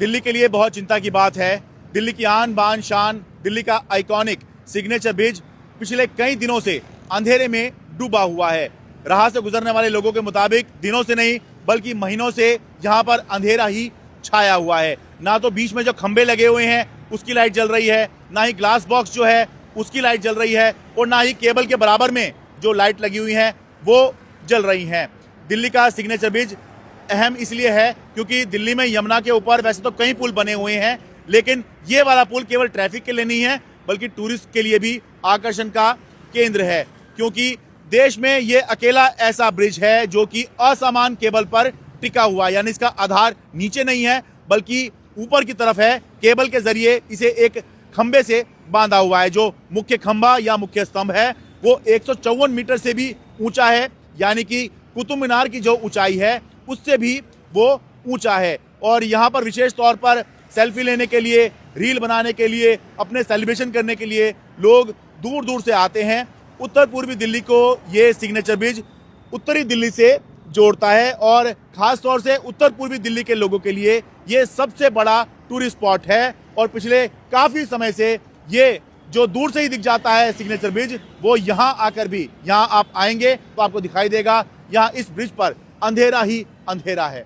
दिल्ली के लिए बहुत चिंता की बात है। दिल्ली की आन बान शान, दिल्ली का आइकॉनिक सिग्नेचर ब्रिज पिछले कई दिनों से अंधेरे में डूबा हुआ है। राह से गुजरने वाले लोगों के मुताबिक दिनों से नहीं बल्कि महीनों से यहाँ पर अंधेरा ही छाया हुआ है। ना तो बीच में जो खंबे लगे हुए हैं उसकी लाइट जल रही है, ना ही ग्लास बॉक्स जो है उसकी लाइट जल रही है, और ना ही केबल के बराबर में जो लाइट लगी हुई हैं वो जल रही हैं। दिल्ली का सिग्नेचर ब्रिज अहम इसलिए है क्योंकि दिल्ली में यमुना के ऊपर वैसे तो कई पुल बने हुए हैं, लेकिन ये वाला पुल केवल ट्रैफिक के लिए नहीं है बल्कि टूरिस्ट के लिए भी आकर्षण का केंद्र है, क्योंकि देश में ये अकेला ऐसा ब्रिज है जो कि असमान केबल पर टिका हुआ है। यानी इसका आधार नीचे नहीं है बल्कि ऊपर की तरफ है। केबल के जरिए इसे एक खंबे से बांधा हुआ है। जो मुख्य खंभा या मुख्य स्तंभ है वो 154 मीटर से भी ऊंचा है, यानी कि कुतुब मीनार की जो ऊंचाई है उससे भी वो ऊंचा है। और यहाँ पर विशेष तौर पर सेल्फी लेने के लिए, रील बनाने के लिए, अपने सेलिब्रेशन करने के लिए लोग दूर दूर से आते हैं। उत्तर पूर्वी दिल्ली को ये सिग्नेचर ब्रिज उत्तरी दिल्ली से जोड़ता है और खास तौर से उत्तर पूर्वी दिल्ली के लोगों के लिए ये सबसे बड़ा टूरिस्ट स्पॉट है। और पिछले काफ़ी समय से ये जो दूर से ही दिख जाता है सिग्नेचर ब्रिज, वो यहाँ आकर भी, यहाँ आप आएंगे तो आपको दिखाई देगा यहाँ इस ब्रिज पर अंधेरा ही अंधेरा है।